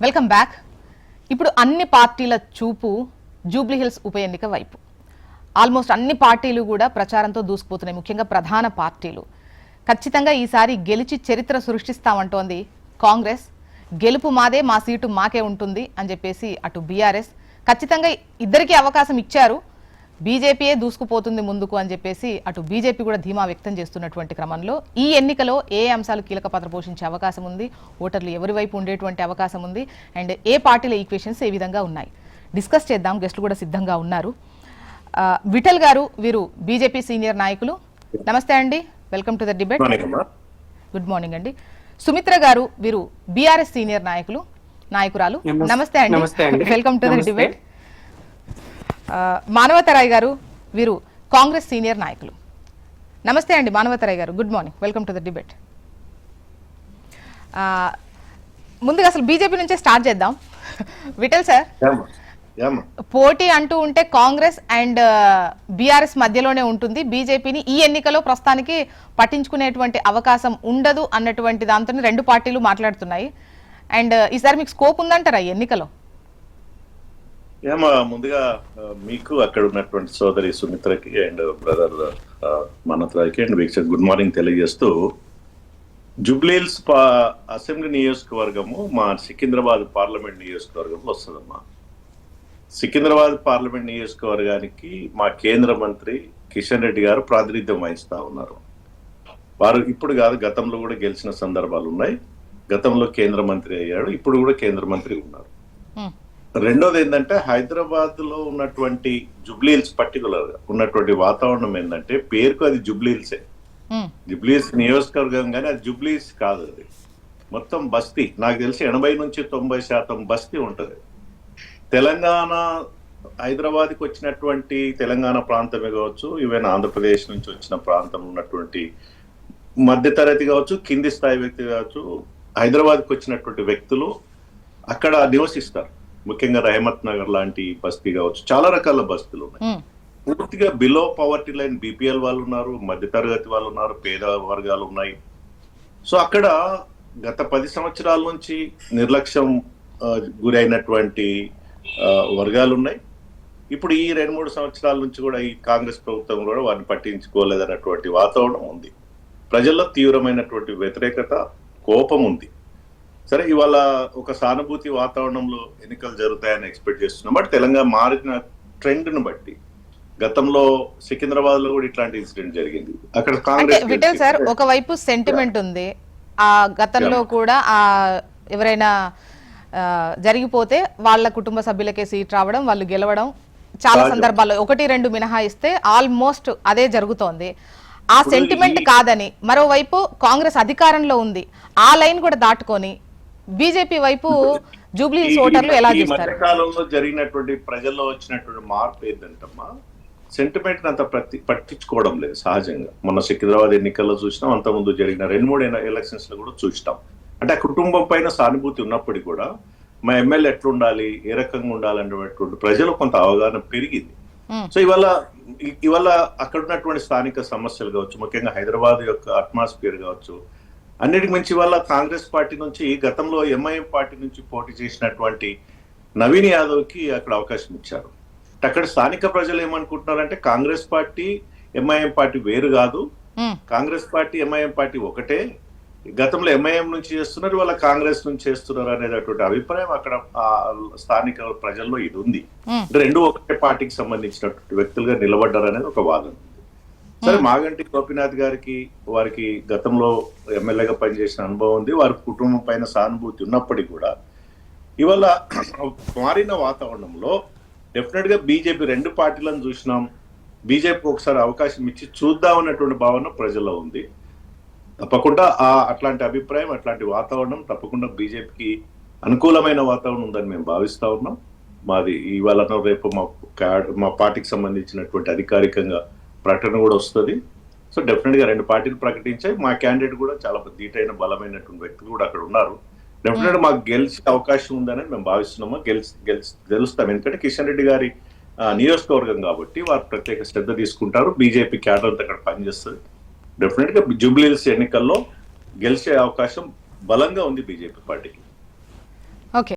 Welcome back. ఇప్పుడు అన్ని పార్టీల చూపు జూబ్లీ హిల్స్ ఉప ఎన్నిక వైపు. ఆల్మోస్ట్ అన్ని పార్టీలు కూడా ప్రచారంతో దూసుకుపోతున్నాయి, ముఖ్యంగా ప్రధాన పార్టీలు. ఖచ్చితంగా ఈసారి గెలిచి చరిత్ర సృష్టిస్తామంటోంది కాంగ్రెస్. గెలుపు మాదే, మా సీటు మాకే ఉంటుంది అని చెప్పేసి అటు బీఆర్ఎస్ ఖచ్చితంగా ఇద్దరికీ అవకాశం ఇచ్చారు. బీజేపీయే దూసుకుపోతుంది ముందుకు అని చెప్పేసి అటు బీజేపీ కూడా ధీమా వ్యక్తం చేస్తున్నటువంటి క్రమంలో ఈ ఎన్నికలో ఏ అంశాలు కీలక పాత్ర పోషించే అవకాశం ఉంది, ఓటర్లు ఎవరి వైపు ఉండేటువంటి అవకాశం ఉంది, అండ్ ఏ పార్టీల ఈక్వేషన్స్ ఏ విధంగా ఉన్నాయి డిస్కస్ చేద్దాం. గెస్టులు కూడా సిద్ధంగా ఉన్నారు. విఠల్ గారు, వీరు బీజేపీ సీనియర్ నాయకులు. నమస్తే అండి, welcome to the debate. Good morning అండి. సుమిత్ర గారు, వీరు బీఆర్ఎస్ సీనియర్ నాయకురాలు. నమస్తే అండి, వెల్కమ్ టు ద డిబేట్. మానవతరాయ్ గారు, వీరు కాంగ్రెస్ సీనియర్ నాయకులు. నమస్తే అండి మానవతరాయ్ గారు, good morning, welcome to the debate. ముందుగా అసలు బీజేపీ నుంచే స్టార్ట్ చేద్దాం. విఠల్ సార్, పోటీ అంటూ ఉంటే కాంగ్రెస్ అండ్ బీఆర్ఎస్ మధ్యలోనే ఉంటుంది. బీజేపీని ఈ ఎన్నికలో ప్రస్తుతానికి పట్టించుకునేటువంటి అవకాశం ఉండదు అన్నటువంటి దాంతో రెండు పార్టీలు మాట్లాడుతున్నాయి. అండ్ ఈసారి మీకు స్కోప్ ఉందంటారా ఈ ఎన్నికలో? ముందుగా మీకు అక్కడ ఉన్నటువంటి సోదరి సుమిత్రకి అండ్ బ్రదర్ మనత్రాయ్కి అండ్ వీక్షకు గుడ్ మార్నింగ్ తెలియజేస్తూ, జూబ్లీహిల్స్ అసెంబ్లీ నియోజకవర్గము మా సికింద్రాబాద్ పార్లమెంట్ నియోజకవర్గంలో వస్తుందమ్మా. సికింద్రాబాద్ పార్లమెంట్ నియోజకవర్గానికి మా కేంద్ర మంత్రి కిషన్ రెడ్డి గారు ప్రాతినిధ్యం వహిస్తా ఉన్నారు. వారు ఇప్పుడు కాదు, గతంలో కూడా గెలిచిన సందర్భాలు ఉన్నాయి. గతంలో కేంద్ర మంత్రి అయ్యాడు, ఇప్పుడు కూడా కేంద్ర మంత్రి ఉన్నారు. రెండోది ఏంటంటే, హైదరాబాద్ లో ఉన్నటువంటి జూబ్లీహిల్స్ పర్టికులర్ గా ఉన్నటువంటి వాతావరణం ఏంటంటే, పేరుకు అది జూబ్లీహిల్సే. జూబ్లీహిల్స్ నియోజకవర్గం కానీ అది జూబ్లీహిల్స్ కాదు, అది మొత్తం బస్తీ. నాకు తెలిసి 80 నుంచి 90% బస్తీ ఉంటది. తెలంగాణ హైదరాబాద్కి వచ్చినటువంటి తెలంగాణ ప్రాంతమే కావచ్చు, ఈవెన్ ఆంధ్రప్రదేశ్ నుంచి వచ్చిన ప్రాంతం ఉన్నటువంటి మధ్యతరగతి కావచ్చు, కింది స్థాయి వ్యక్తి కావచ్చు, హైదరాబాద్కి వచ్చినటువంటి వ్యక్తులు అక్కడ నివసిస్తారు. ముఖ్యంగా రహమత్ నగర్ లాంటి బస్తీ కావచ్చు, చాలా రకాల బస్తీలు ఉన్నాయి. పూర్తిగా బిలో పవర్టీ లైన్ బీపీఎల్ వాళ్ళు ఉన్నారు, మధ్యతరగతి వాళ్ళు ఉన్నారు, పేద వర్గాలు ఉన్నాయి. సో అక్కడ గత 10 సంవత్సరాల నుంచి నిర్లక్ష్యం గురైనటువంటి వర్గాలు ఉన్నాయి. ఇప్పుడు ఈ 2-3 సంవత్సరాల నుంచి కూడా ఈ కాంగ్రెస్ ప్రభుత్వం కూడా వారిని పట్టించుకోలేదన్నటువంటి వాతావరణం ఉంది. ప్రజల్లో తీవ్రమైనటువంటి వ్యతిరేకత, కోపం ఉంది. సరే, ఇవాళ ఒక సానుభూతి వాతావరణంలో ఎన్నికలు జరుగుతాయని ఎక్స్పెక్ట్ చేస్తున్నాం. బట్ తెలంగాణ మారిన ట్రెండ్ ను బట్టి గతంలో సికింద్రాబాద్ లో కూడా ఇట్లాంటి ఇన్సిడెంట్ జరిగింది. అక్కడ కాంగ్రెస్ విఠల్ సార్, ఒకవైపు సెంటిమెంట్ ఉంది. ఆ గతంలో కూడా ఎవరైనా జరిగిపోతే వాళ్ళ కుటుంబ సభ్యులకే సీట్ రావడం, వాళ్ళు గెలవడం చాలా సందర్భాల్లో 1-2 మినహాయిస్తే ఆల్మోస్ట్ అదే జరుగుతోంది. ఆ సెంటిమెంట్ కాదని మరోవైపు కాంగ్రెస్ అధికారంలో ఉంది, ఆ లైన్ కూడా దాటుకొని బీజేపీ వైపు జూబ్లీహిల్స్ ఓటర్లు ఎలా చూస్తారు? మధ్యకాలంలో జరిగినటువంటి ప్రజల్లో వచ్చినటువంటి మార్పు ఏంటంటమ్మా, సెంటిమెంట్ అంత పట్టించుకోవడం లేదు. సహజంగా మొన్న సికింద్రాబాద్ ఎన్నికల్లో చూసినాం, అంతకుముందు జరిగిన 2-3 ఎలక్షన్స్ లో కూడా చూసినాం. అంటే ఆ కుటుంబం పైన సానుభూతి ఉన్నప్పటికీ కూడా మా ఎమ్మెల్యే ఎట్లుండాలి, ఏ రకంగా ఉండాలనేటువంటి ప్రజలు కొంత అవగాహన పెరిగింది. సో ఇవాళ అక్కడ ఉన్నటువంటి స్థానిక సమస్యలు కావచ్చు, ముఖ్యంగా హైదరాబాద్ యొక్క అట్మాస్ఫియర్ కావచ్చు, అన్నిటికి మించి వల్ల కాంగ్రెస్ పార్టీ నుంచి గతంలో ఎంఐఎం పార్టీ నుంచి పోటీ చేసినటువంటి నవీన్ యాదవ్ కి అక్కడ అవకాశం ఇచ్చారు. అక్కడ స్థానిక ప్రజలు ఏమనుకుంటున్నారంటే, కాంగ్రెస్ పార్టీ ఎంఐఎం పార్టీ వేరు కాదు, కాంగ్రెస్ పార్టీ ఎంఐఎం పార్టీ ఒకటే, గతంలో ఎంఐఎం నుంచి చేస్తున్నారు, వాళ్ళ కాంగ్రెస్ నుంచి చేస్తున్నారు అనేటటువంటి అభిప్రాయం అక్కడ స్థానిక ప్రజల్లో ఇది ఉంది. రెండు ఒకటే పార్టీకి సంబంధించినటువంటి వ్యక్తులుగా నిలబడ్డారు అనేది ఒక వాదన. సరే, మాగంటి గోపీనాథ్ గారికి వారికి గతంలో ఎమ్మెల్యేగా పనిచేసిన అనుభవం ఉంది, వారి కుటుంబం పైన సానుభూతి ఉన్నప్పటికీ కూడా ఇవాళ మారిన వాతావరణంలో డెఫినెట్ గా బీజేపీ 2 పార్టీలను చూసినాం, బీజేపీకి ఒకసారి అవకాశం ఇచ్చి చూద్దాం అన్నటువంటి భావన ప్రజల్లో ఉంది. తప్పకుండా అట్లాంటి అభిప్రాయం, అట్లాంటి వాతావరణం తప్పకుండా బీజేపీకి అనుకూలమైన వాతావరణం ఉందని మేము భావిస్తా ఉన్నాం. మాది ఇవాళ రేపు మా పార్టీకి సంబంధించినటువంటి అధికారికంగా ప్రకటన కూడా వస్తుంది. సో డెఫినెట్ గా 2 పార్టీలు ప్రకటించాయి. మా క్యాండిడేట్ కూడా చాలా ధీటైన బలమైనటువంటి వ్యక్తులు కూడా అక్కడ ఉన్నారు. డెఫినెట్ గా మాకు గెలిచే అవకాశం ఉందని మేము భావిస్తున్నాము. గెలుస్తాం. ఎందుకంటే కిషన్ రెడ్డి గారి నియోజకవర్గం కాబట్టి వారు ప్రత్యేక శ్రద్ధ తీసుకుంటారు. బీజేపీ క్యాడర్ అంతా అక్కడ పనిచేస్తుంది. డెఫినెట్ గా జూబ్లీహిల్స్ ఎన్నికల్లో గెలిచే అవకాశం బలంగా ఉంది బీజేపీ పార్టీకి.